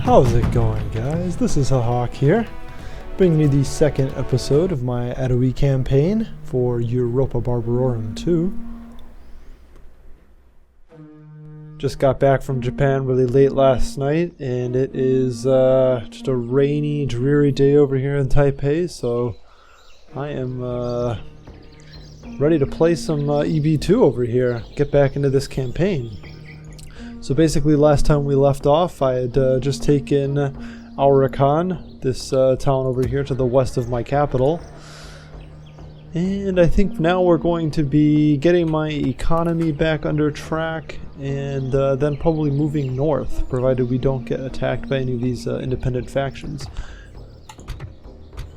How's it going, guys? This is Hawk here, bringing you the second episode of my Aedui campaign for Europa Barbarorum II. Just got back from Japan really late last night, and it is just a rainy, dreary day over here in Taipei, so I am ready to play some EB2 over here, get back into this campaign. So basically last time we left off, I had just taken Aurakan, this town over here to the west of my capital. And I think now we're going to be getting my economy back under track and then probably moving north, provided we don't get attacked by any of these independent factions.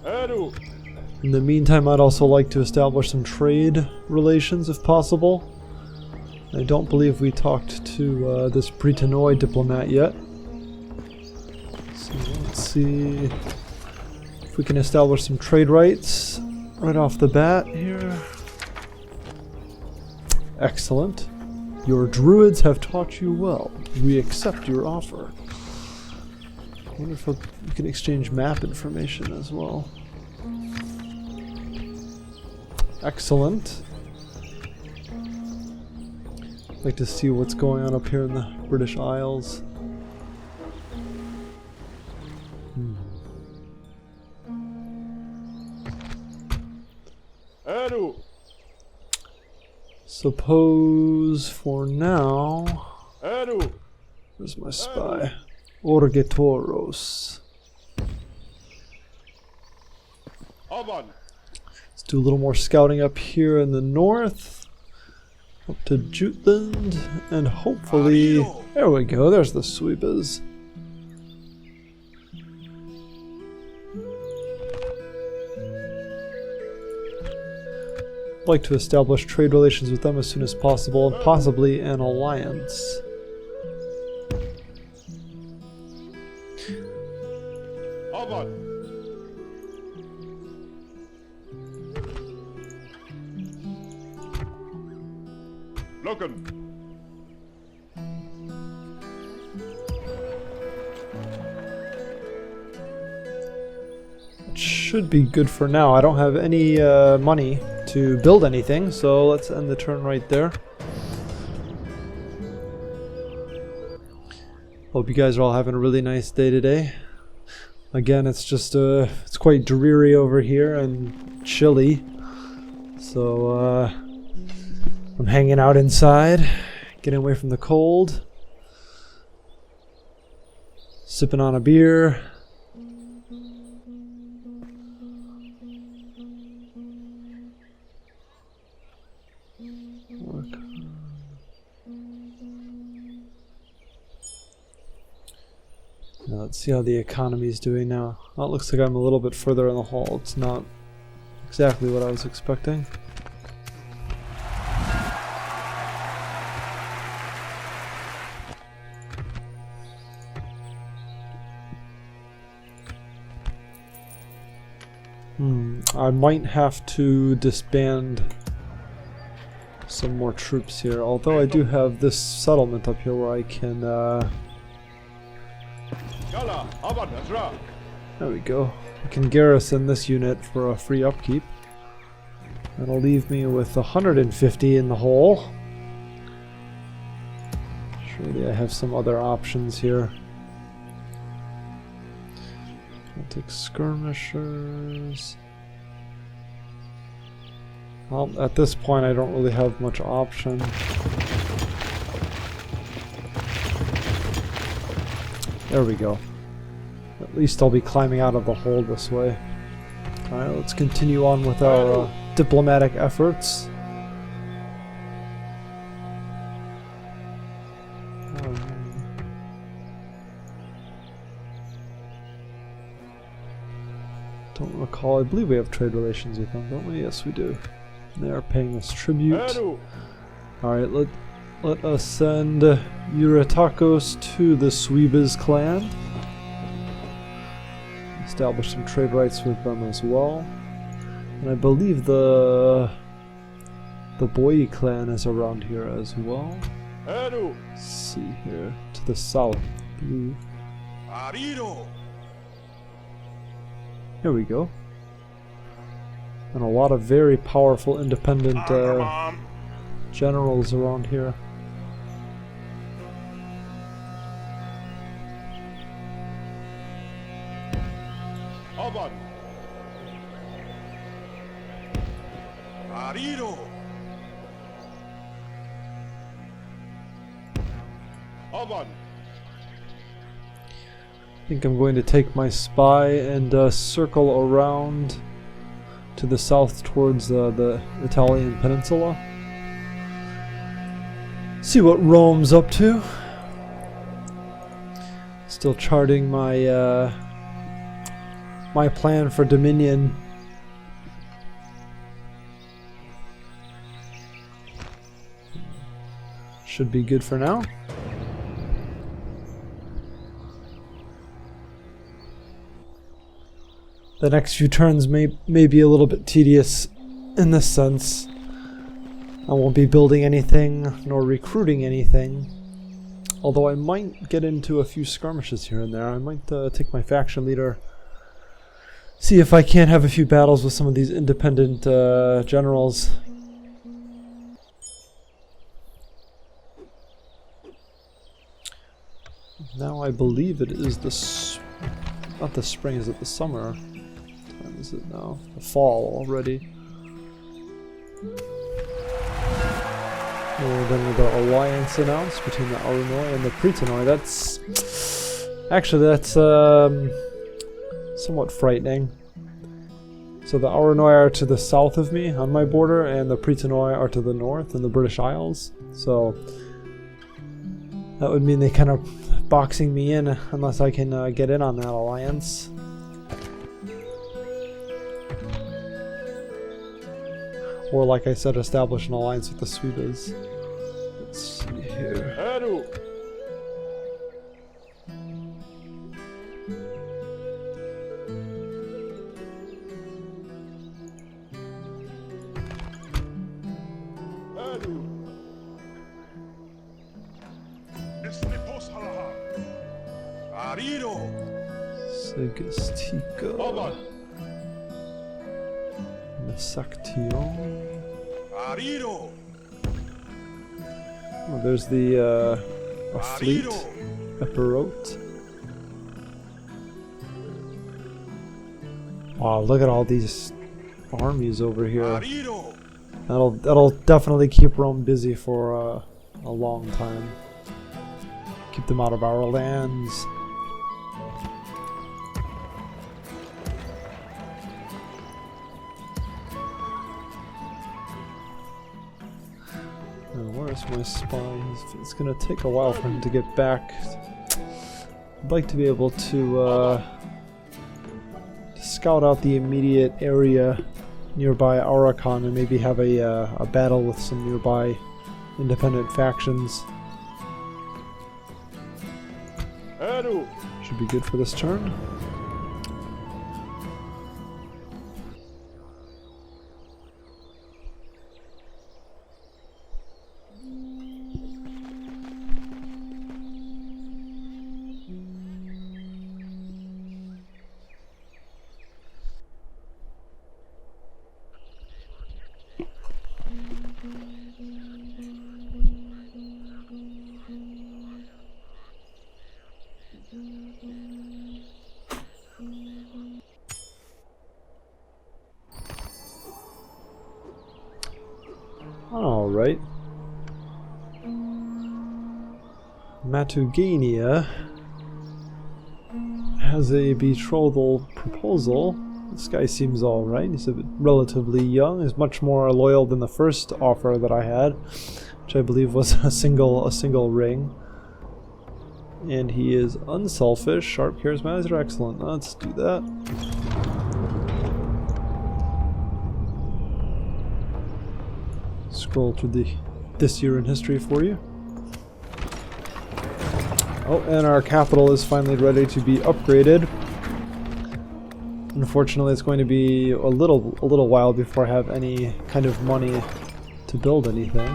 In the meantime, I'd also like to establish some trade relations if possible. I don't believe we talked to this Britannoi diplomat yet. So let's see if we can establish some trade rights right off the bat here. Excellent. Your druids have taught you well. We accept your offer. I wonder if we can exchange map information as well. Excellent. I'd like to see what's going on up here in the British Isles. Suppose for now... Where's my spy? Orgetoros. Let's do a little more scouting up here in the north. Up to Jutland, and hopefully... There we go, there's the sweepers. I'd like to establish trade relations with them as soon as possible, and possibly an alliance. It should be good for now. I don't have any money to build anything, so let's end the turn right there. Hope you guys are all having a really nice day today. Again, it's just it's quite dreary over here and chilly, so I'm hanging out inside, getting away from the cold, sipping on a beer. Now let's see how the economy's doing now. Well, it looks like I'm a little bit further in the hall. It's not exactly what I was expecting. I might have to disband some more troops here, although I do have this settlement up here where I can there we go. I can garrison this unit for a free upkeep. That'll leave me with 150 in the hole. Surely I have some other options here. I'll take skirmishers. Well, at this point I don't really have much option. There we go. At least I'll be climbing out of the hole this way. Alright, let's continue on with our diplomatic efforts. Don't recall. I believe we have trade relations with them, don't we? Yes, we do. They are paying us tribute. Alright, let us send Uratakos to the Suibas clan. Establish some trade rights with them as well. And I believe the Boi clan is around here as well. Let's see here. To the south. Blue. Here we go. And a lot of very powerful independent generals around here. I think I'm going to take my spy and circle around to the south towards the Italian peninsula. See what Rome's up to. Still charting my my plan for Dominion. Should be good for now. The next few turns may be a little bit tedious in this sense. I won't be building anything nor recruiting anything. Although I might get into a few skirmishes here and there. I might take my faction leader, see if I can't have a few battles with some of these independent generals. Now I believe it is not the spring, is it the summer? What time is it now? The fall already. And then with the alliance announced between the Aedui and the Praetonoi, that's somewhat frightening. So the Aedui are to the south of me on my border, and the Praetonoi are to the north in the British Isles. So that would mean they kind of boxing me in unless I can get in on that alliance. Or, like I said, establish an alliance with the Suevas. Let's see here. Segestica. Mesactio. Oh, there's the a fleet. Epirote. Wow, look at all these armies over here. That'll definitely keep Rome busy for a long time. Keep them out of our lands. Where's my spy? It's gonna take a while for him to get back. I'd like to be able to scout out the immediate area nearby Auracon and maybe have a battle with some nearby independent factions. Should be good for this turn. Alright. Matugania has a betrothal proposal. This guy seems alright. He's relatively young. He's much more loyal than the first offer that I had, which I believe was a single ring. And he is unselfish, sharp, charismatic. These are excellent. Let's do that. Scroll through this year in history for you. Oh, and our capital is finally ready to be upgraded. Unfortunately, it's going to be a little while before I have any kind of money to build anything.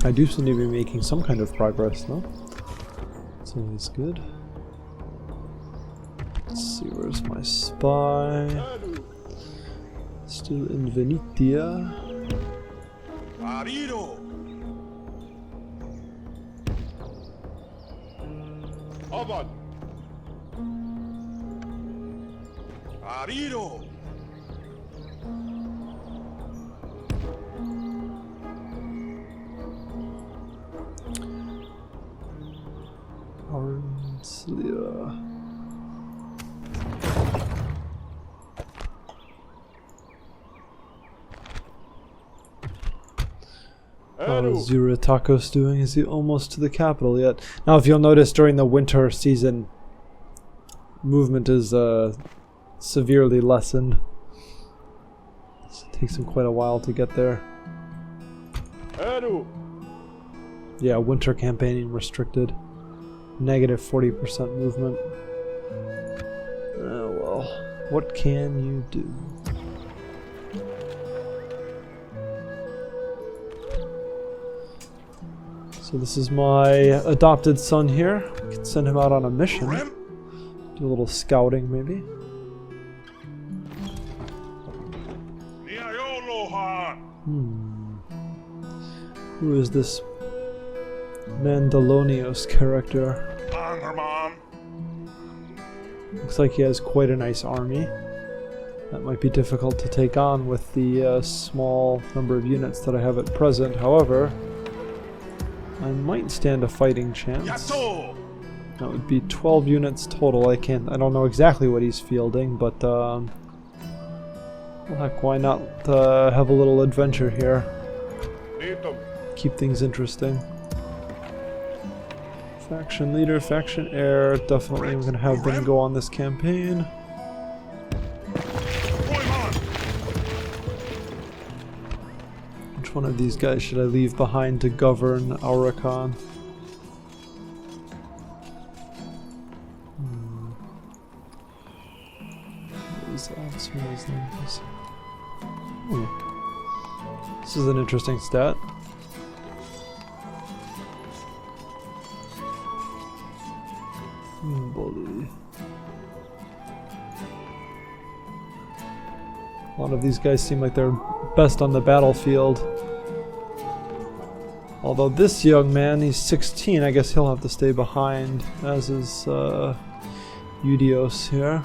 I do seem to be making some kind of progress, though. It's always good. Let's see, where's my spy? Still in Venetia. Marido. Aban. Marido. Arnslia. How's Yuritacos doing? Is he almost to the capital yet? Now, if you'll notice, during the winter season, movement is severely lessened. It takes him quite a while to get there. Yeah, winter campaigning restricted. Negative 40% movement. Oh well, what can you do? So this is my adopted son here. We can send him out on a mission. Do a little scouting, maybe. Who is this Mandalonios character? Looks like he has quite a nice army. That might be difficult to take on with the small number of units that I have at present. However, I might stand a fighting chance. That would be 12 units total. I don't know exactly what he's fielding, but well, heck, why not have a little adventure here? Keep things interesting. Faction leader, faction heir. Definitely I'm gonna have them go on this campaign. Which one of these guys should I leave behind to govern Aurakan? What is Alpsman's name? This is an interesting stat. Bully. A lot of these guys seem like they're best on the battlefield. Although this young man, he's 16, I guess he'll have to stay behind, as is Eudios here.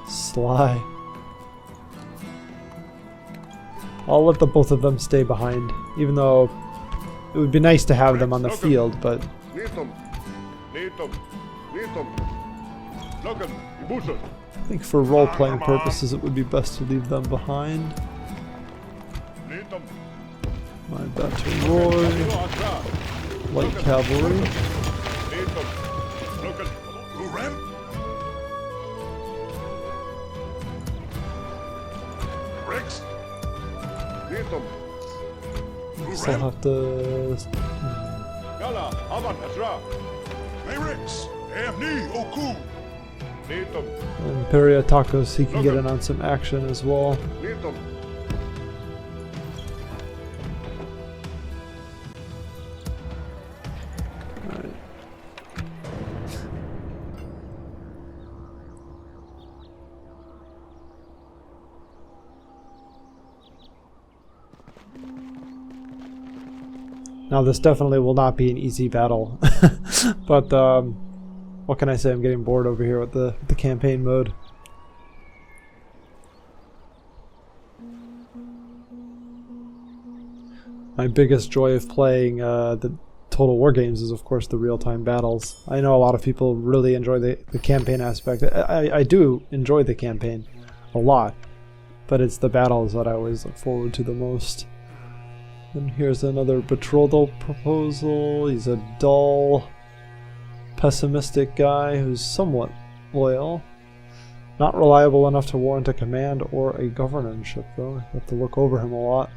Sly. I'll let the both of them stay behind, even though it would be nice to have them on the field, but... I think for role-playing purposes it would be best to leave them behind. My Bataroi, light cavalry. Guess I'll have to... Imperia Tacos, he can get in on some action as well. Alright. Now this definitely will not be an easy battle, but what can I say? I'm getting bored over here with the campaign mode. My biggest joy of playing the Total War games is, of course, the real-time battles. I know a lot of people really enjoy the campaign aspect. I do enjoy the campaign a lot, but it's the battles that I always look forward to the most. And here's another betrothal proposal. He's a dull, pessimistic guy who's somewhat loyal. Not reliable enough to warrant a command or a governorship, though. I have to look over him a lot.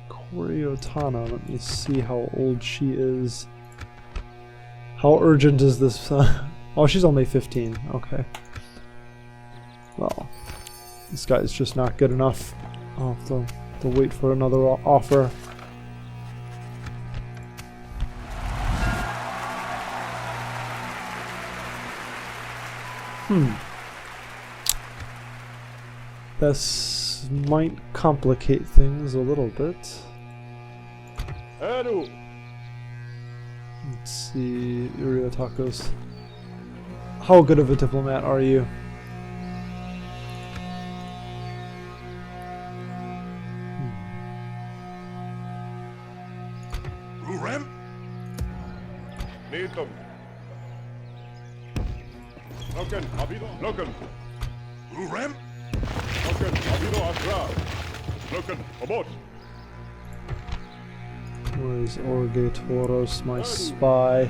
Coriotana, let me see how old she is. How urgent is this? Oh, she's only 15. Okay. Well, this guy's just not good enough. I'll have to To wait for another offer. This might complicate things a little bit. Aedui. Let's see, Uriotacos. How good of a diplomat are you? Rurem. Needum. Loken, habido, loken. Rurem. Loken, habido asra. Loken, abort. Where's Orgatoros, my spy?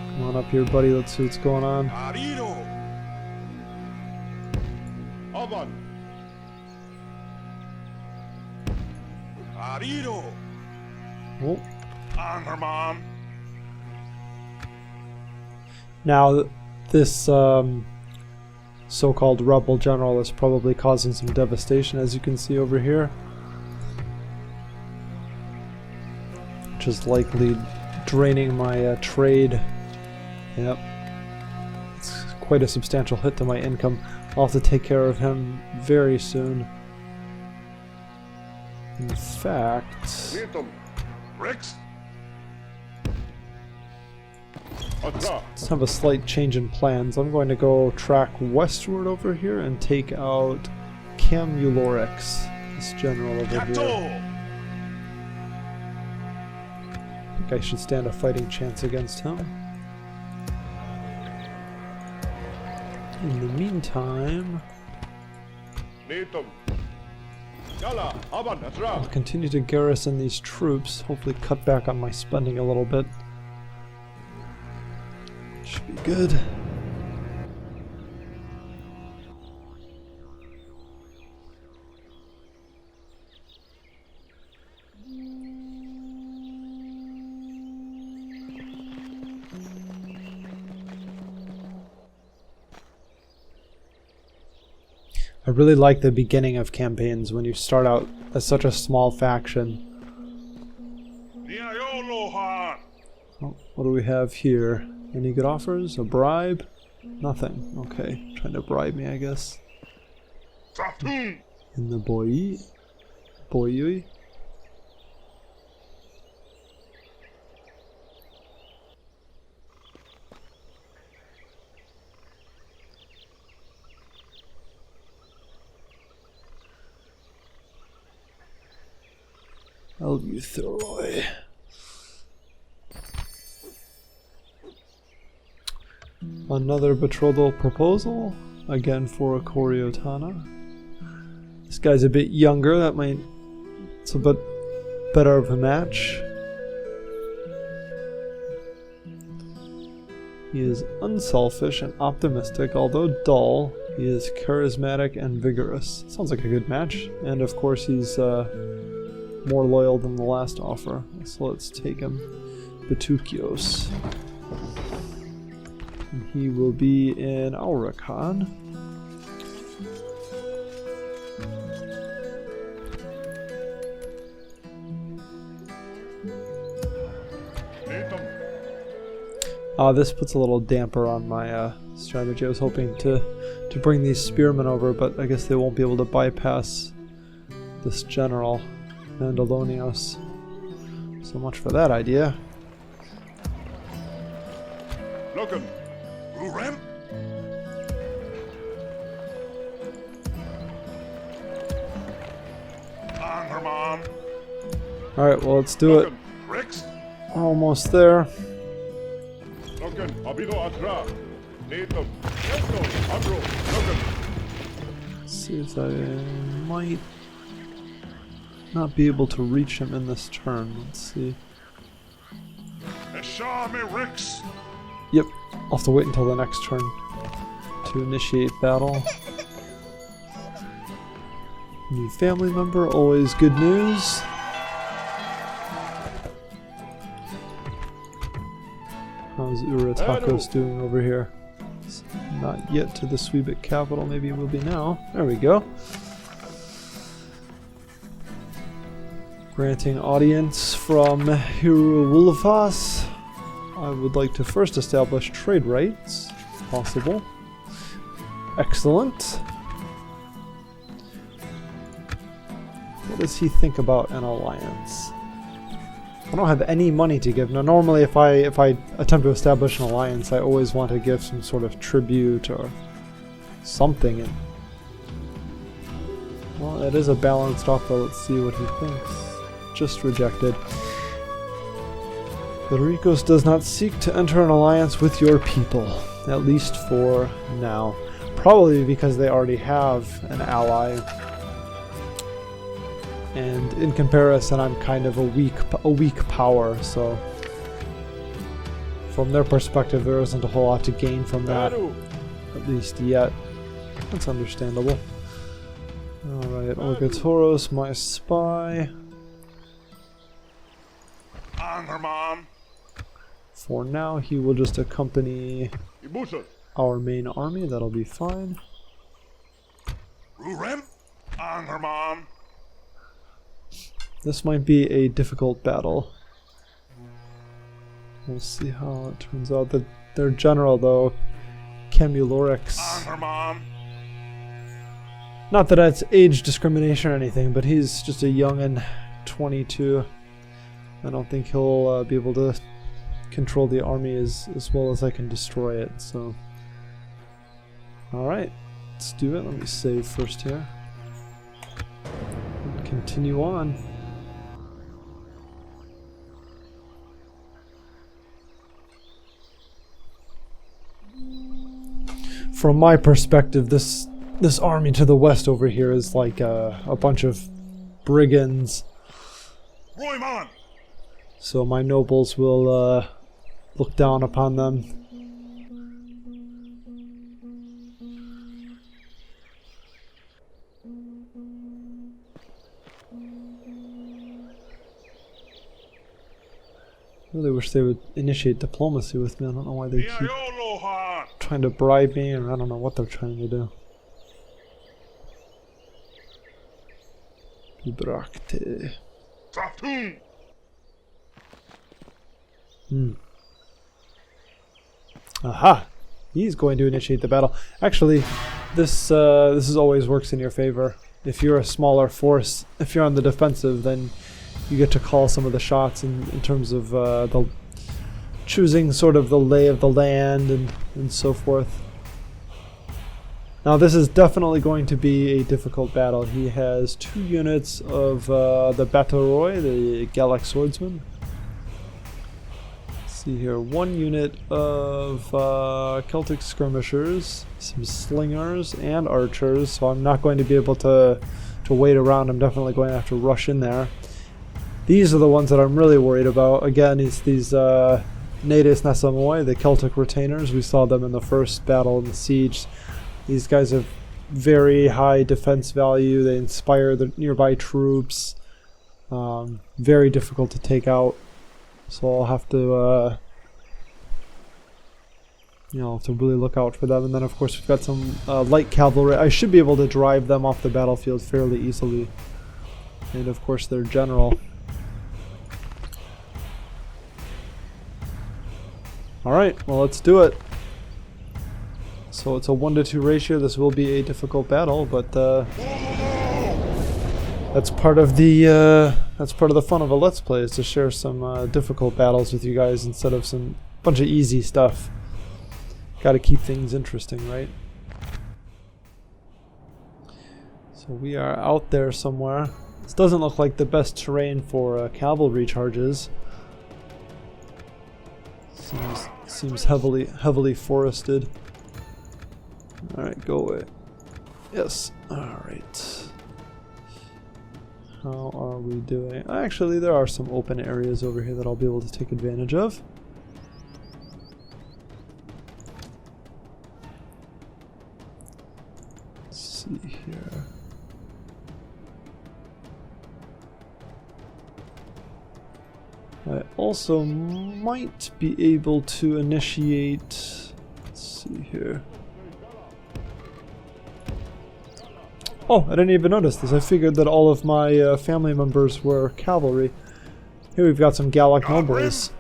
Come on up here, buddy. Let's see what's going on. Arido. Aban. Arido. Oh. Angerman. Now, this so-called rebel general is probably causing some devastation, as you can see over here. Which is likely draining my trade. Yep. It's quite a substantial hit to my income. I'll have to take care of him very soon. In fact... Rex. Let's have a slight change in plans. I'm going to go track westward over here and take out Camulorix, this general over here. I think I should stand a fighting chance against him. In the meantime, I'll continue to garrison these troops, hopefully cut back on my spending a little bit. Should be good. I really like the beginning of campaigns when you start out as such a small faction. Oh, what do we have here? Any good offers? A bribe? Nothing. Okay. Trying to bribe me, I guess. In the boyui? Eleuthoroi. Another betrothal proposal, again for a Coriotana. This guy's a bit younger, that might... it's a bit better of a match. He is unselfish and optimistic, although dull. He is charismatic and vigorous. Sounds like a good match. And of course he's more loyal than the last offer. So let's take him. Betukios. And he will be in Aurakan. This puts a little damper on my strategy. I was hoping to bring these spearmen over, but I guess they won't be able to bypass this general, Mandalonios. So much for that idea. Loken. Rurem. Angerman. Alright, well, let's do it. Rex. Almost there. Loken. Habido atra. Needum. Esto. Abro. Loken. Let's see if I might not be able to reach him in this turn. Let's see. Eshame Rex. Yep, I'll have to wait until the next turn to initiate battle. New family member, always good news. How's Uriotacos doing over here? It's not yet to the Suebic capital, maybe it will be now. There we go. Granting audience from Hieroulfos. I would like to first establish trade rights, if possible. Excellent. What does he think about an alliance? I don't have any money to give. Now, normally if I attempt to establish an alliance, I always want to give some sort of tribute or something. And, well, it is a balanced offer. Let's see what he thinks. Just rejected. Federicos does not seek to enter an alliance with your people, at least for now. Probably because they already have an ally. And in comparison, I'm kind of a weak power, so from their perspective, there isn't a whole lot to gain from that, at least yet. That's understandable. Alright, Orgatoros, my spy. For now, he will just accompany our main army. That'll be fine. This might be a difficult battle. We'll see how it turns out. Their general, though, Camulorix. Not that that's age discrimination or anything, but he's just a youngin', 22. I don't think he'll be able to control the army as well as I can destroy it, so... Alright, let's do it. Let me save first here. And continue on. From my perspective, this army to the west over here is like a bunch of brigands. So my nobles will look down upon them. I really wish they would initiate diplomacy with me. I don't know why they keep trying to bribe me, or I don't know what they're trying to do. Bibrakte. Aha! He's going to initiate the battle. Actually, this always works in your favor. If you're a smaller force, if you're on the defensive, then you get to call some of the shots in terms of the choosing sort of the lay of the land and so forth. Now this is definitely going to be a difficult battle. He has 2 units of the Batoroi, the Gallic swordsman. Let's see here, 1 unit of Celtic skirmishers, some slingers and archers, so I'm not going to be able to wait around. I'm definitely going to have to rush in there. These are the ones that I'm really worried about. Again, it's these Nades Nasamoi, the Celtic retainers. We saw them in the first battle in the siege. These guys have very high defense value. They inspire the nearby troops. Very difficult to take out. So I'll have to, to really look out for them. And then, of course, we've got some light cavalry. I should be able to drive them off the battlefield fairly easily. And, of course, their general. Alright, well, let's do it. So it's a 1-to-2 ratio. This will be a difficult battle, but that's part of the fun of a Let's Play, is to share some difficult battles with you guys instead of some bunch of easy stuff. Got to keep things interesting, right? So we are out there somewhere. This doesn't look like the best terrain for cavalry charges. Seems heavily forested. Alright, go away. Yes. Alright. How are we doing? Actually, there are some open areas over here that I'll be able to take advantage of. Let's see here. I also might be able to initiate... Let's see here. Oh, I didn't even notice this. I figured that all of my family members were cavalry. Here we've got some Gallic nobles.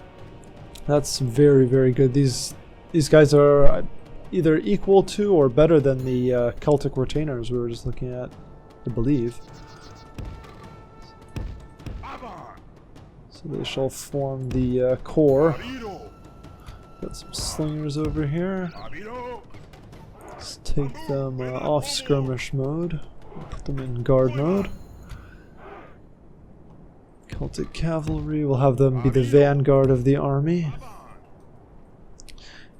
That's very, very good. These guys are either equal to or better than the Celtic retainers we were just looking at, I believe. So they shall form the core. Got some slingers over here. Let's take them off skirmish mode. Put them in guard mode. Celtic cavalry, we'll have them be the vanguard of the army.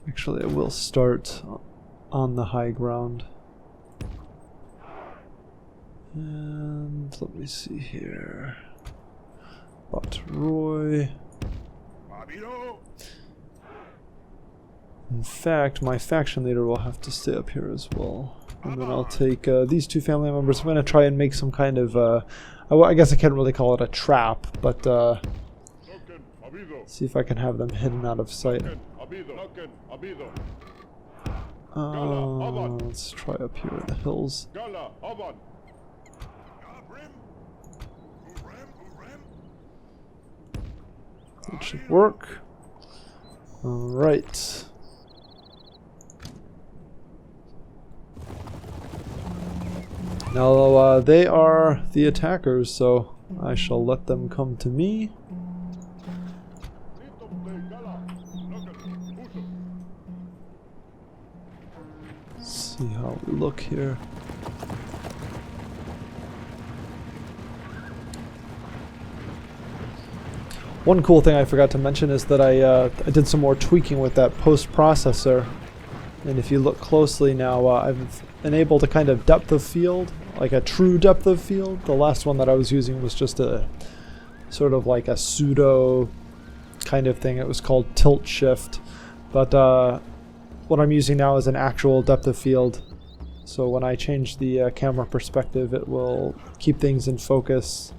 Actually, I will start on the high ground. And let me see here. But Roy. In fact, my faction leader will have to stay up here as well. And then I'll take these two family members. I'm going to try and make some kind of, I guess I can't really call it a trap, but see if I can have them hidden out of sight. Let's try up here in the hills. That should work. Alright. Now they are the attackers, so I shall let them come to me. Let's see how we look here. One cool thing I forgot to mention is that I did some more tweaking with that post-processor. And if you look closely now, I've enabled a kind of depth of field, like a true depth of field. The last one that I was using was just a sort of like a pseudo kind of thing. It was called tilt shift. But what I'm using now is an actual depth of field. So when I change the camera perspective, it will keep things in focus.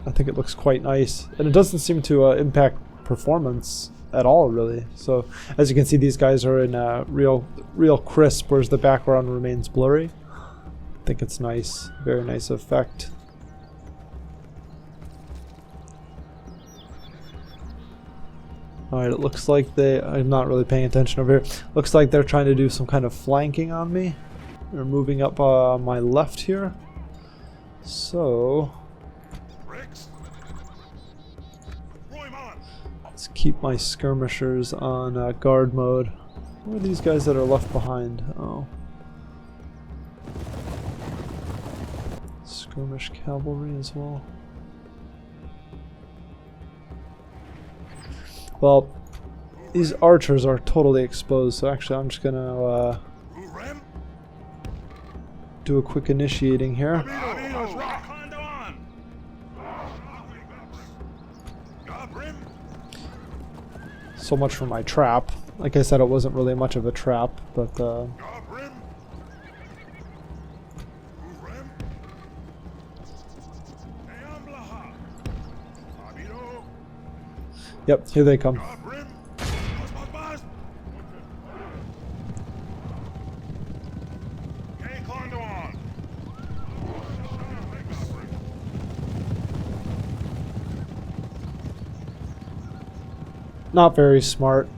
I think it looks quite nice. And it doesn't seem to impact performance at all, really. So as you can see, these guys are in real crisp, whereas the background remains blurry. I think it's nice. Very nice effect. Alright, it looks like I'm not really paying attention over here. Looks like they're trying to do some kind of flanking on me. They're moving up my left here. So let's keep my skirmishers on guard mode. Where are these guys that are left behind? Oh. Skirmish cavalry as well. Well, these archers are totally exposed, so actually I'm just gonna do a quick initiating here. So much for my trap. Like I said, it wasn't really much of a trap, but yep, here they come. Not very smart.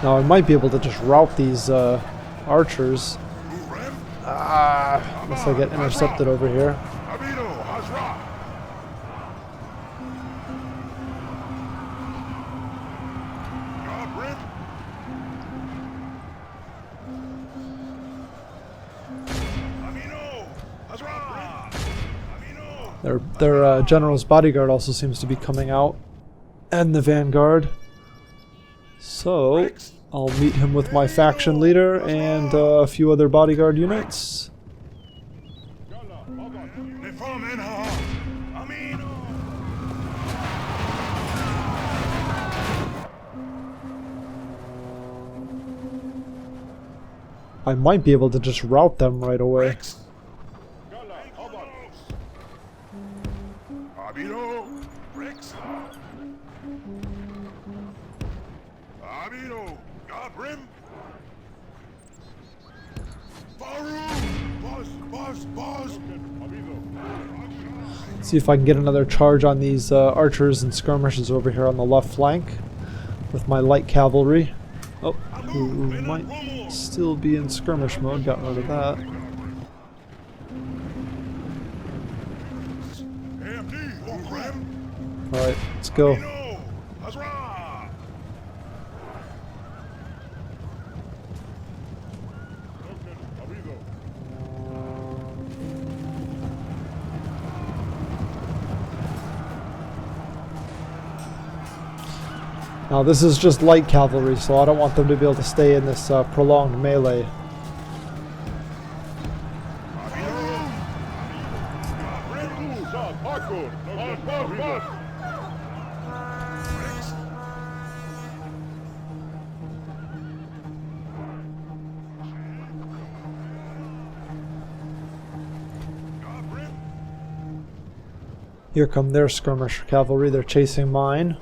Now I might be able to just rout these archers. Unless I get intercepted over here. Their general's bodyguard also seems to be coming out, and the vanguard. So I'll meet him with my faction leader and a few other bodyguard units. I might be able to just rout them right away. Abrim. Boss. See if I can get another charge on these archers and skirmishers over here on the left flank with my light cavalry. Oh, who might still be in skirmish mode. Got rid of that. Alright, let's go. Now this is just light cavalry, so I don't want them to be able to stay in this prolonged melee. Here come their skirmish cavalry, they're chasing mine.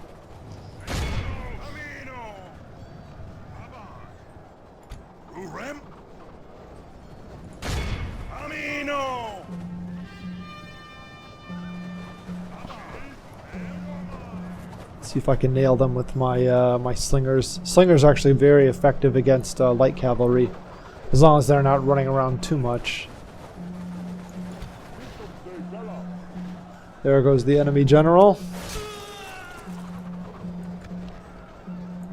See if I can nail them with my my slingers. Slingers are actually very effective against light cavalry, as long as they're not running around too much. There goes the enemy general.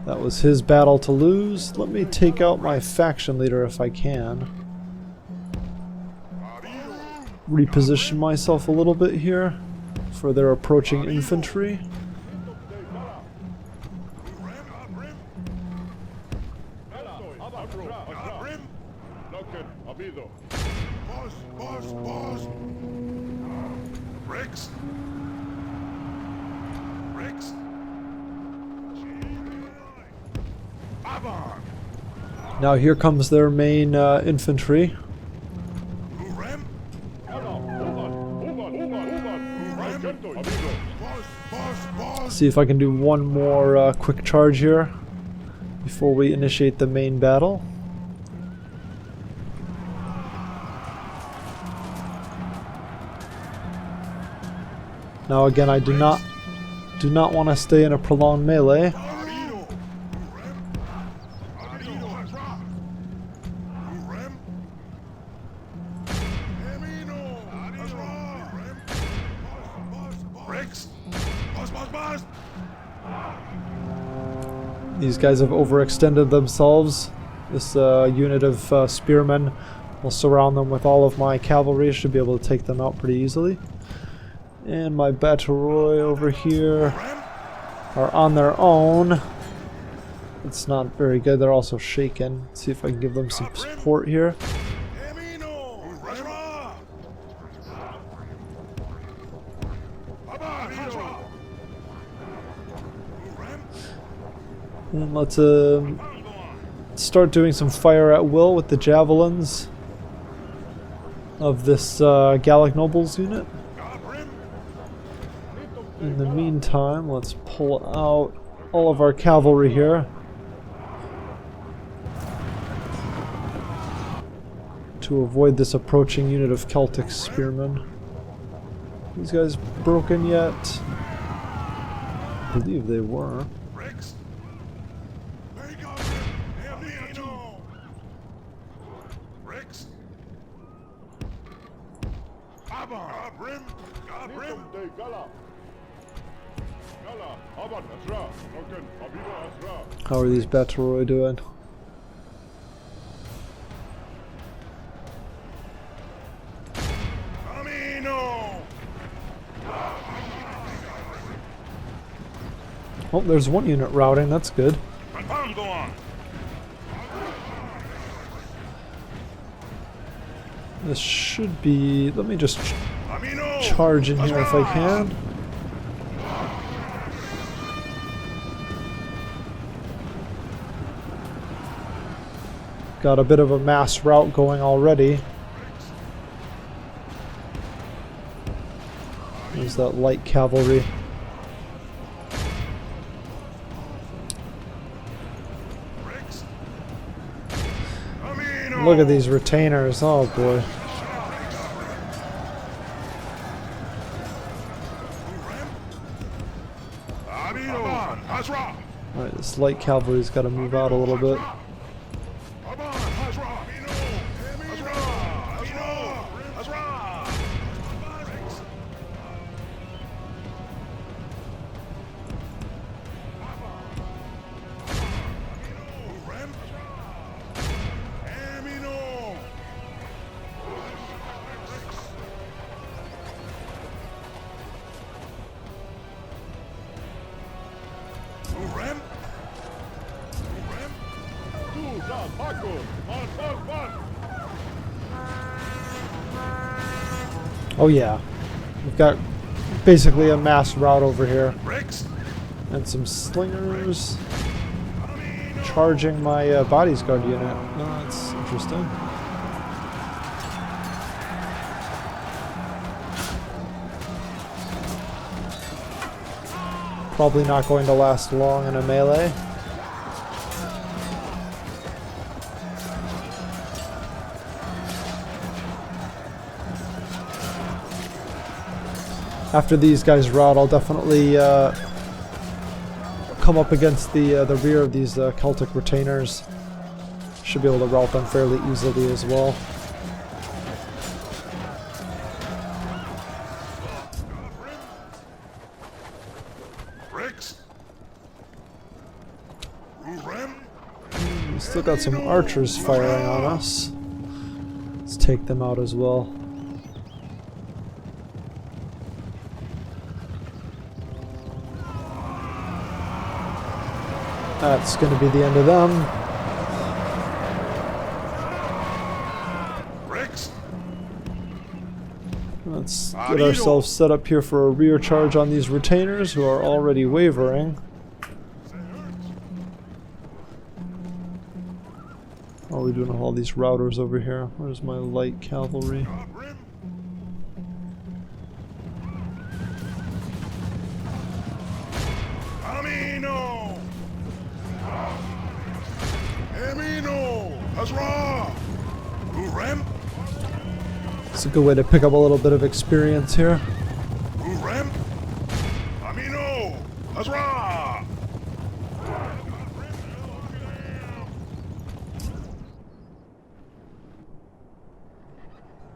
That was his battle to lose. Let me take out my faction leader if I can. Reposition myself a little bit here for their approaching infantry. Now here comes their main infantry. See if I can do one more quick charge here before we initiate the main battle. Now again, I do not want to stay in a prolonged melee. These guys have overextended themselves. This unit of spearmen will surround them with all of my cavalry. Should be able to take them out pretty easily. And my Batoroi over here are on their own. It's not very good. They're also shaken. Let's see if I can give them some support here. And let's start doing some fire at will with the javelins of this Gallic Nobles unit. In the meantime, let's pull out all of our cavalry here to avoid this approaching unit of Celtic spearmen. These guys broken yet? I believe they were. How are these Batoroi doing? Oh, there's one unit routing, that's good. This should be... let me just charge in here if I can. Got a bit of a mass rout going already. There's that light cavalry. Look at these retainers. Oh boy. Alright, this light cavalry's got to move out a little bit. Oh yeah, we've got basically a mass route over here. And some slingers charging my body's guard unit. Oh, that's interesting. Probably not going to last long in a melee. After these guys rout, I'll definitely come up against the rear of these Celtic retainers. Should be able to rout them fairly easily as well. We still got some archers firing on us. Let's take them out as well. That's going to be the end of them. Let's get ourselves set up here for a rear charge on these retainers who are already wavering. What are we doing with all these routers over here? Where's my light cavalry? It's a good way to pick up a little bit of experience here.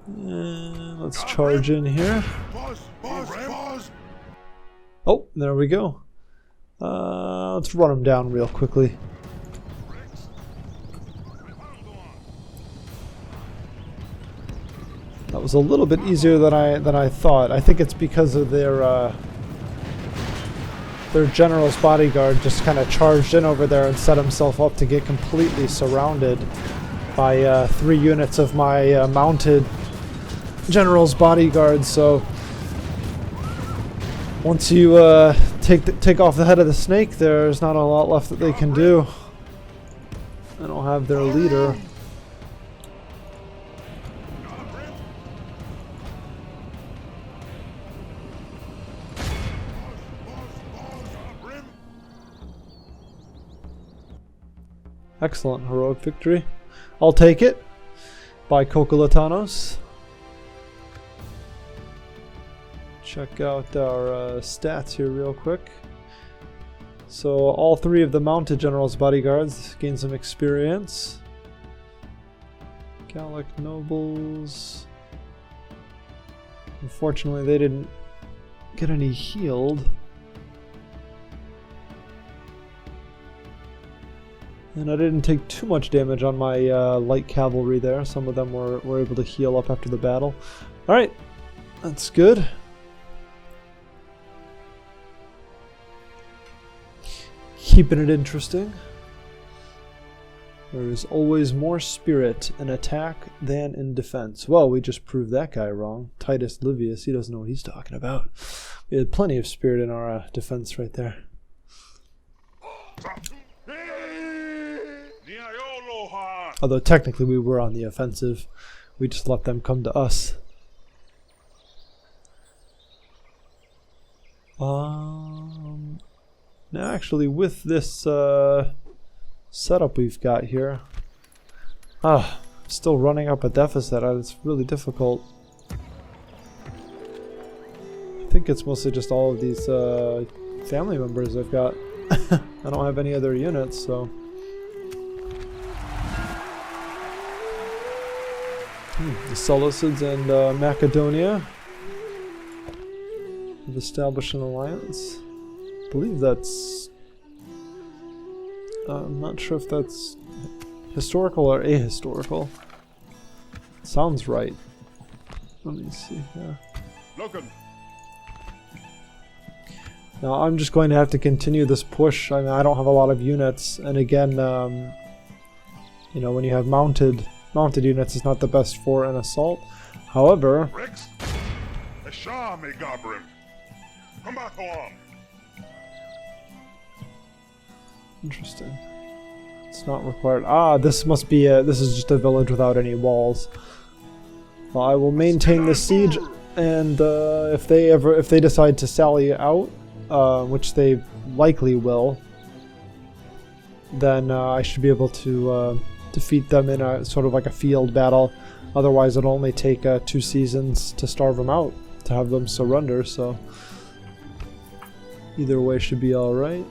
And let's charge in here. Oh, there we go. Let's run them down real quickly. That was a little bit easier than I thought. I think it's because of their general's bodyguard just kind of charged in over there and set himself up to get completely surrounded by 3 units of my mounted general's bodyguard. So once you take off the head of the snake, there's not a lot left that they can do. I don't have their leader. Excellent heroic victory. I'll take it. By Kokolatanos. Check out our stats here real quick. So all 3 of the mounted general's bodyguards gain some experience. Gallic nobles. Unfortunately, they didn't get any healed. And I didn't take too much damage on my light cavalry there. Some of them were able to heal up after the battle. Alright, that's good. Keeping it interesting. There is always more spirit in attack than in defense. Well, we just proved that guy wrong. Titus Livius, he doesn't know what he's talking about. We had plenty of spirit in our defense right there. Although technically we were on the offensive. We just let them come to us. Now actually with this setup we've got here. still running up a deficit. It's really difficult. I think it's mostly just all of these family members I've got. I don't have any other units, so... The Seleucids and Macedonia have established an alliance. I believe that's... I'm not sure if that's historical or ahistorical. Sounds right. Let me see here. Looking. Now I'm just going to have to continue this push. I mean, I don't have a lot of units, and again, you know, when you have mounted units, it's not the best for an assault. However, Rex. A Shah may Gabrin. Come back along. interesting. It's not required. Ah, this must be a. This is just a village without any walls. Well, I will maintain the siege, and if they decide to sally out, which they likely will, then I should be able to defeat them in a sort of like a field battle. Otherwise, it'll only take 2 seasons to starve them out, to have them surrender. So either way should be all right.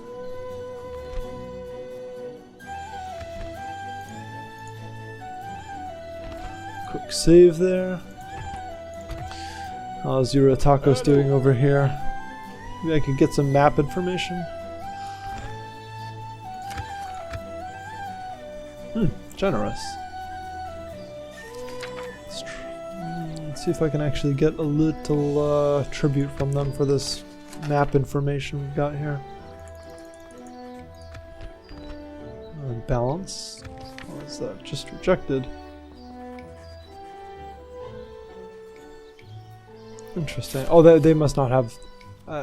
Quick save there. How's Eurotakos doing over here? Maybe I could get some map information. Generous. Let's see if I can actually get a little tribute from them for this map information we've got here. Balance. What is that? Just rejected. Interesting. Oh, they must not have...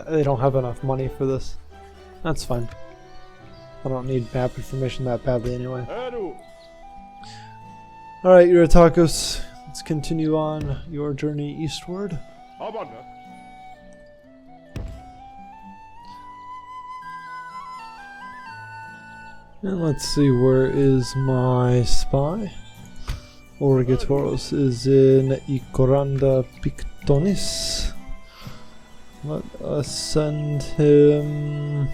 they don't have enough money for this. That's fine. I don't need map information that badly anyway. Alright, Eurotakos, let's continue on your journey eastward. And let's see, where is my spy? Origatoros is in Ikoranda Pictonis. Let us send him...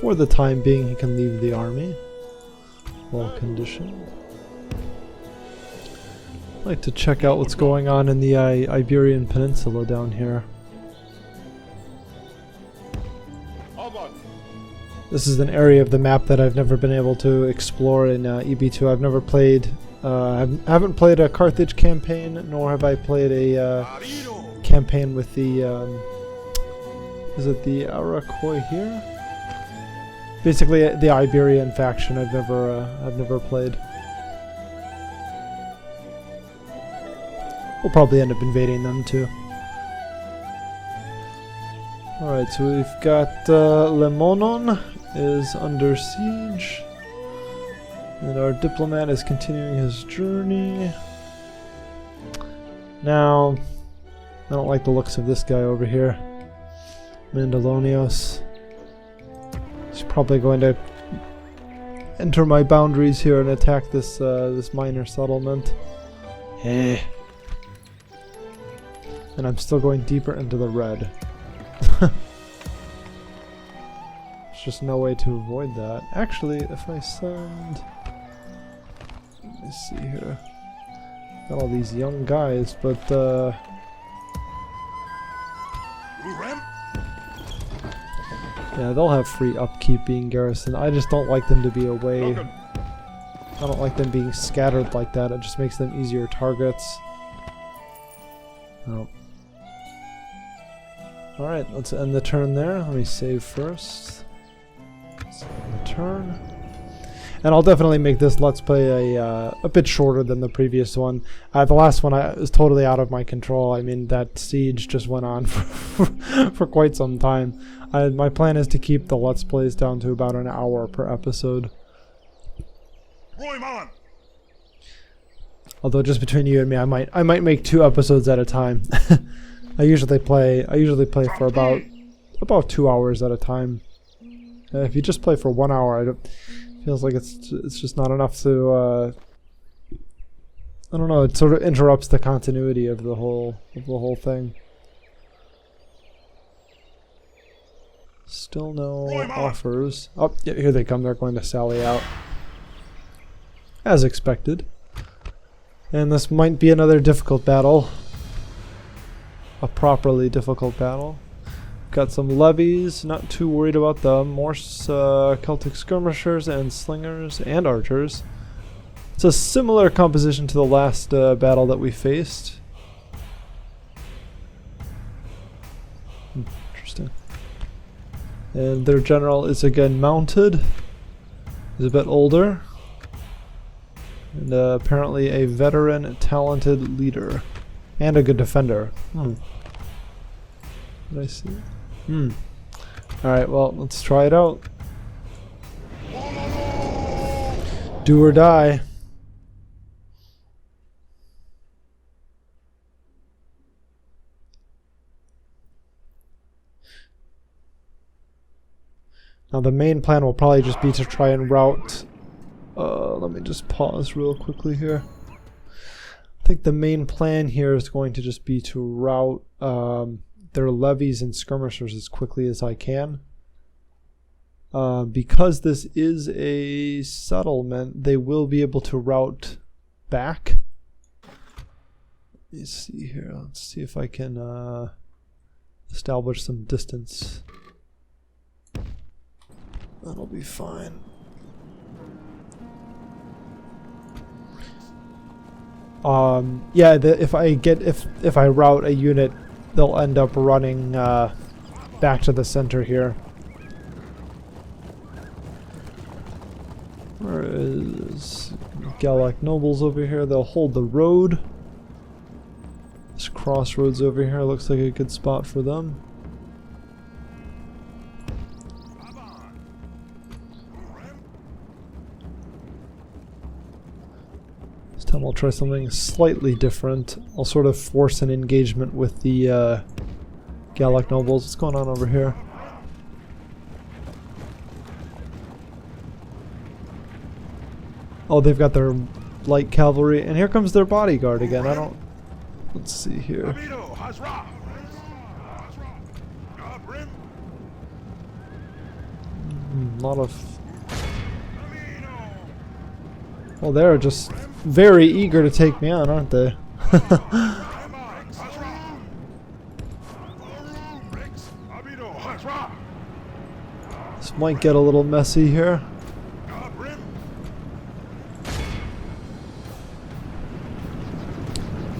For the time being, he can leave the army. Well conditioned. I'd like to check out what's going on in the Iberian Peninsula down here. This is an area of the map that I've never been able to explore in EB2. I've never played... I haven't played a Carthage campaign, nor have I played a campaign with the... is it the Arakoi here? Basically, the Iberian faction. I've never played. We'll probably end up invading them too. Alright, so we've got Lemonon is under siege. And our diplomat is continuing his journey. Now, I don't like the looks of this guy over here. Mandalonios. He's probably going to enter my boundaries here and attack this this minor settlement. Eh. And I'm still going deeper into the red. There's just no way to avoid that. Actually, if I send... Let me see here. Got all these young guys, but yeah, they'll have free upkeep being garrisoned. I just don't like them to be away. I don't like them being scattered like that. It just makes them easier targets. Oh. Alright, let's end the turn there. Let me save first. Save the turn. And I'll definitely make this Let's Play a bit shorter than the previous one. The last one was totally out of my control. I mean, that siege just went on for quite some time. My plan is to keep the Let's Plays down to about an hour per episode. Although just between you and me, I might make 2 episodes at a time. I usually play for about 2 hours at a time. If you just play for 1 hour, feels like it's just not enough to I don't know, it sort of interrupts the continuity of the whole thing. Still no offers. Oh, yeah, here they come. They're going to sally out. As expected. And this might be another difficult battle. A properly difficult battle. Got some levies, not too worried about them. More Celtic skirmishers and slingers and archers. It's a similar composition to the last battle that we faced. Interesting. And their general is again mounted. He's a bit older. And apparently a veteran, talented leader. And a good defender. Did I see it? Alright, well, let's try it out. Do or die. Now the main plan will probably just be to try and route... let me just pause real quickly here. I think the main plan here is going to just be to route their levies and skirmishers as quickly as I can. Because this is a settlement, they will be able to route back. Let me see here. Let's see if I can establish some distance. That'll be fine. Yeah, if I route a unit, they'll end up running back to the center here. Where is Gallic nobles over here? They'll hold the road. This crossroads over here looks like a good spot for them. This time I'll try something slightly different. I'll sort of force an engagement with the Gallic nobles. What's going on over here? Oh, they've got their light cavalry, and here comes their bodyguard again. I don't... Let's see here. A lot of... Well, they're just very eager to take me on, aren't they? This might get a little messy here.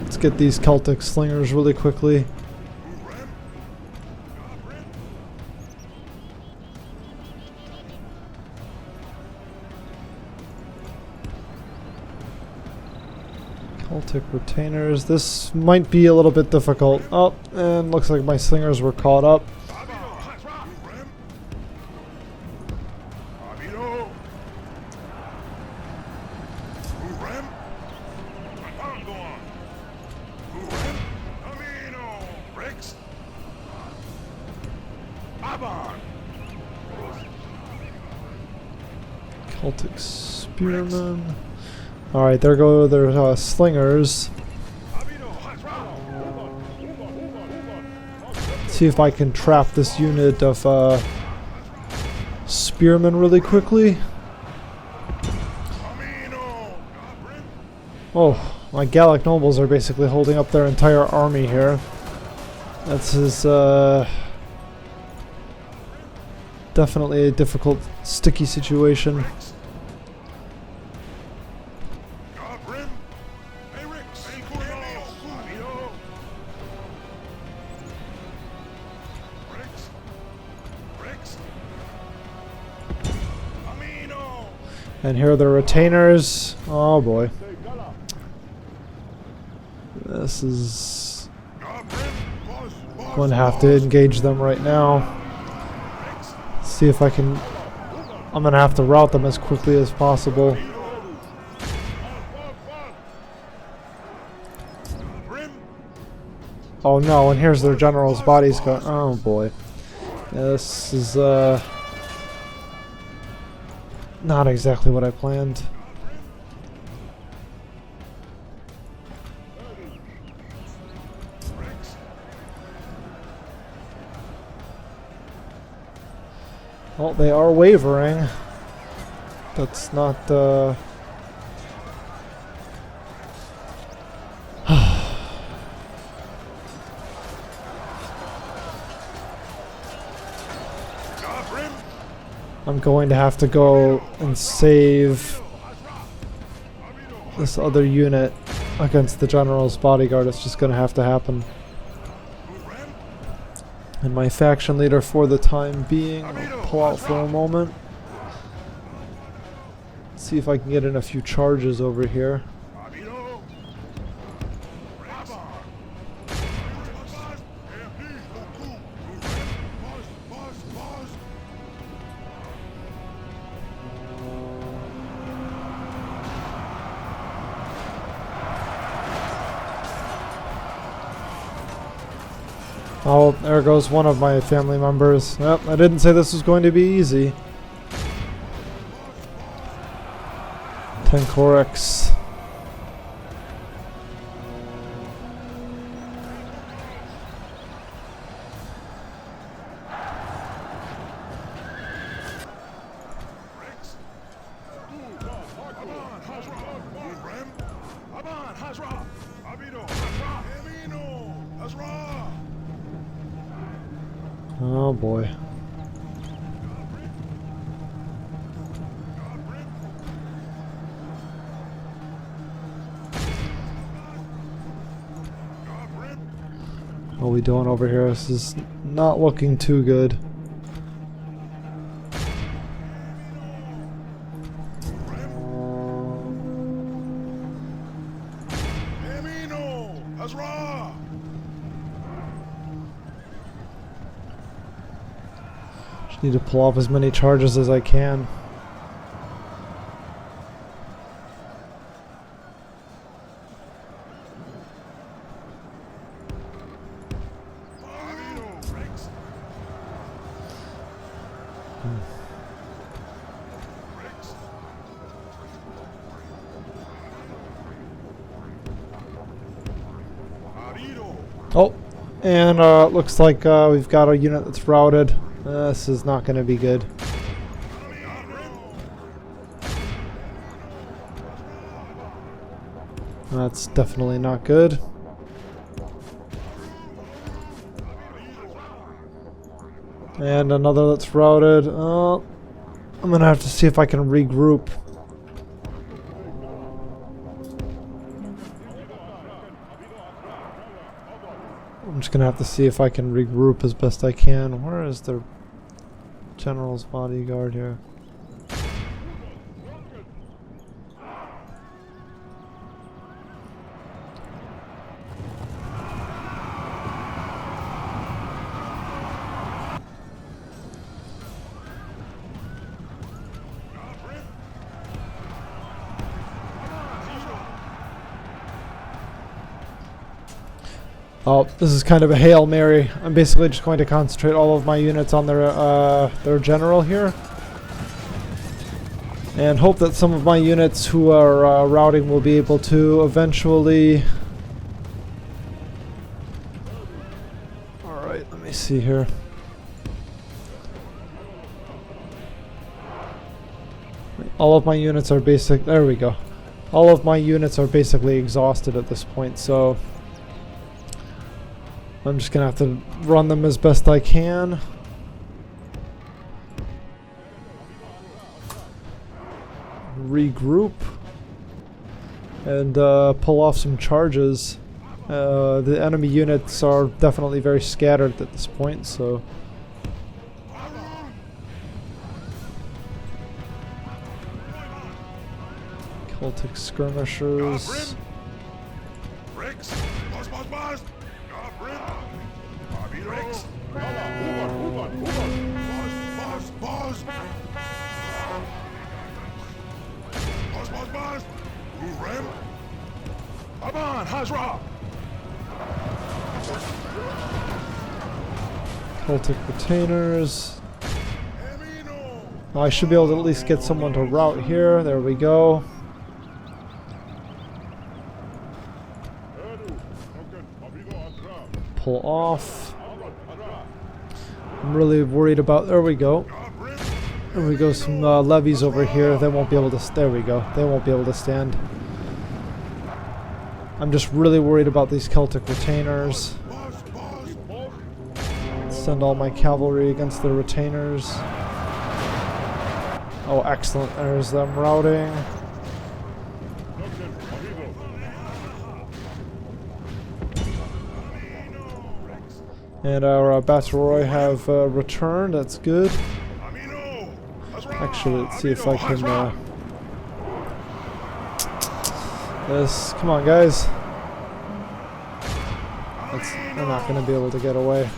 Let's get these Celtic slingers really quickly. Celtic retainers. This might be a little bit difficult. Oh, and looks like my slingers were caught up. Celtic spearmen. Alright, there go their slingers. See if I can trap this unit of spearmen really quickly. Oh, my Gallic nobles are basically holding up their entire army here. That's his, definitely a difficult, sticky situation. And here are the retainers. Oh boy. This is... going to have to engage them right now. See if I can... I'm going to have to rout them as quickly as possible. Oh no, and here's their general's bodies going... Oh boy. Yeah, this is not exactly what I planned. Well, they are wavering. That's not, I'm going to have to go and save this other unit against the general's bodyguard. It's just going to have to happen. And my faction leader for the time being, I'll pull out for a moment. See if I can get in a few charges over here. Oh, there goes one of my family members. Yep, I didn't say this was going to be easy. Tencorex. Oh boy. What are we doing over here? This is not looking too good. Just need to pull off as many charges as I can. Oh, and looks like we've got a unit that's routed. This is not going to be good. That's definitely not good. And another that's routed. I'm going to have to see if I can regroup. I'm just gonna have to see if I can regroup as best I can. Where is the general's bodyguard here? Oh, this is kind of a Hail Mary. I'm basically just going to concentrate all of my units on their general here. And hope that some of my units who are routing will be able to eventually... Alright, let me see here. All of my units are basic... There we go. All of my units are basically exhausted at this point, so... I'm just gonna have to run them as best I can. Regroup. And pull off some charges. The enemy units are definitely very scattered at this point, so... Celtic skirmishers. Celtic retainers. I should be able to at least get someone to route here. There we go. Pull off. I'm really worried about... There we go. And we go some levies over here. They won't be able to. There we go. They won't be able to stand. I'm just really worried about these Celtic retainers. Send all my cavalry against the retainers. Oh, excellent. There's them routing. And our Batteroy have returned. That's good. Actually, let's see if I can... Come on, guys. They're not going to be able to get away.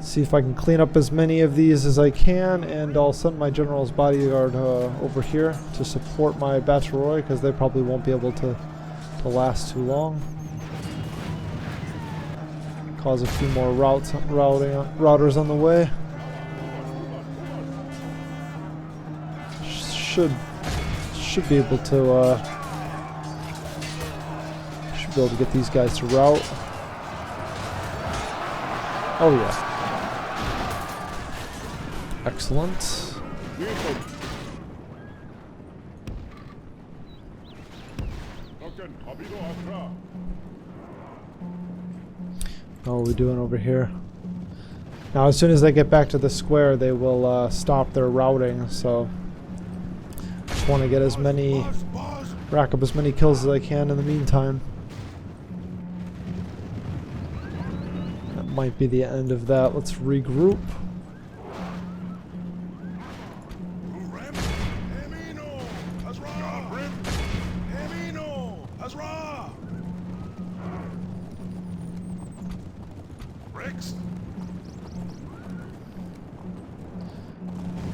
See if I can clean up as many of these as I can, and I'll send my general's bodyguard over here to support my Batteroy, because they probably won't be able to last too long. Cause a few more routers on the way. Should be able to get these guys to rout. Oh yeah. Excellent. How are we doing over here? Now, as soon as they get back to the square, they will stop their routing. So, just want to get rack up as many kills as I can in the meantime. That might be the end of that. Let's regroup.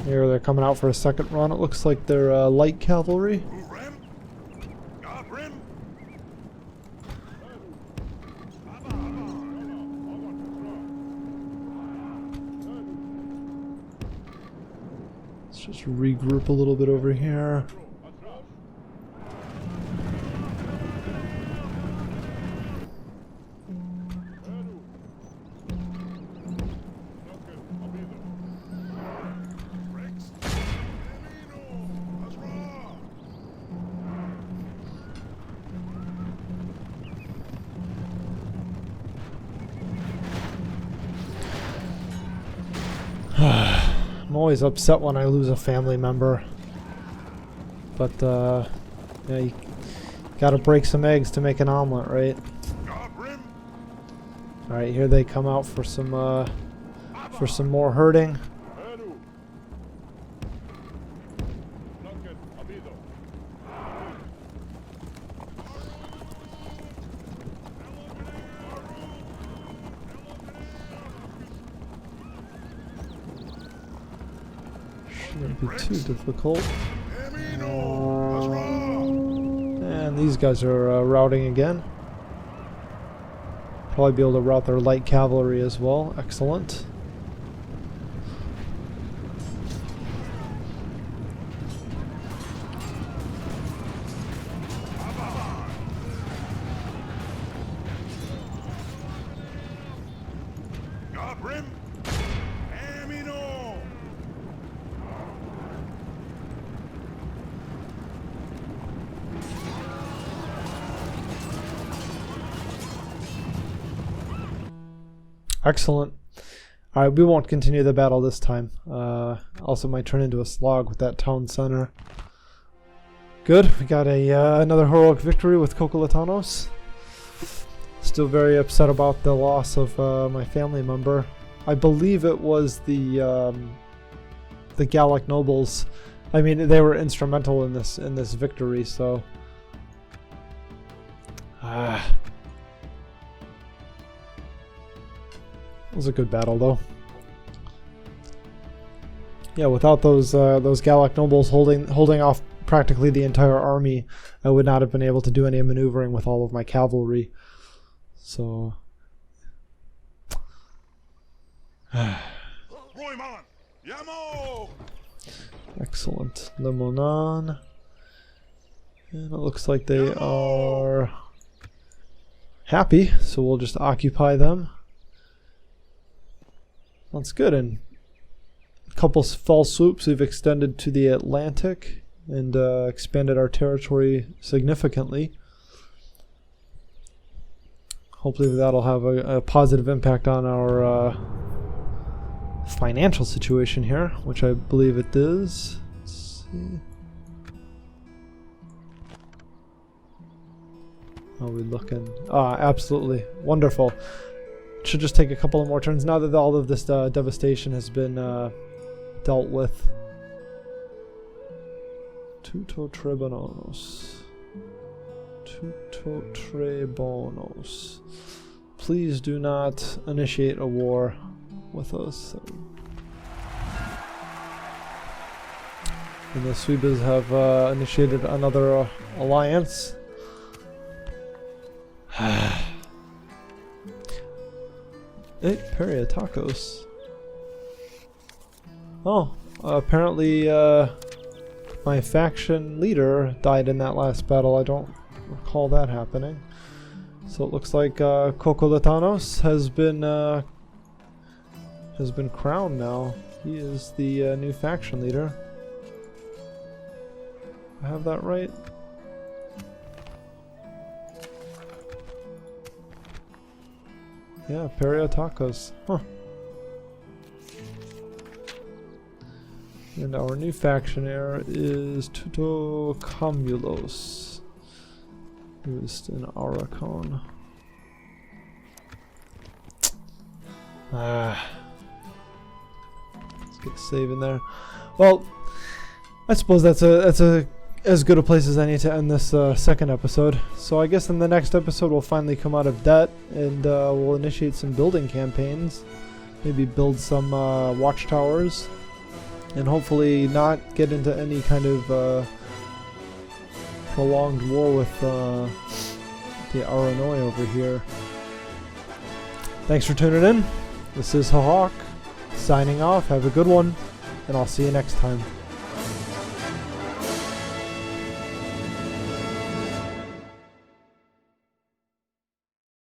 Here they're coming out for a second run. It looks like they're light cavalry. Let's just regroup a little bit over here. I'm always upset when I lose a family member, but yeah, you gotta break some eggs to make an omelet, right? All right, here they come out for some more herding. Shouldn't be too difficult. And these guys are routing again. Probably be able to route their light cavalry as well. Excellent. Excellent. Alright, we won't continue the battle this time. Also might turn into a slog with that town center. Good, we got another heroic victory with Kokolatanos. Still very upset about the loss of my family member. I believe it was the Gallic nobles. I mean, they were instrumental in this victory, so... It was a good battle, though. Yeah, without those Gallic nobles holding off practically the entire army, I would not have been able to do any maneuvering with all of my cavalry. So, Excellent. Limonan. And it looks like they are happy, so we'll just occupy them. That's good. And a couple fall swoops, we've extended to the Atlantic and expanded our territory significantly. Hopefully that'll have a positive impact on our financial situation here, which I believe it does. Let's see. How are we looking? Absolutely. Wonderful. Should just take a couple of more turns now that all of this devastation has been dealt with. Tutotrebanos. Tutotrebanos. Please do not initiate a war with us. And the Suebas have initiated another alliance. Hey, Periatakos. Oh, apparently my faction leader died in that last battle. I don't recall that happening. So it looks like Kokolatanos has been crowned now. He is the new faction leader. I have that right? Yeah, Periatakos. Huh. And our new faction heir is Tutokamulos, who is in Arakon. Let's get a save in there. Well, I suppose that's as good a place as any to end this second episode. So I guess in the next episode we'll finally come out of debt and we'll initiate some building campaigns. Maybe build some watchtowers. And hopefully not get into any kind of prolonged war with the Aranoi over here. Thanks for tuning in. This is Hawk signing off. Have a good one, and I'll see you next time.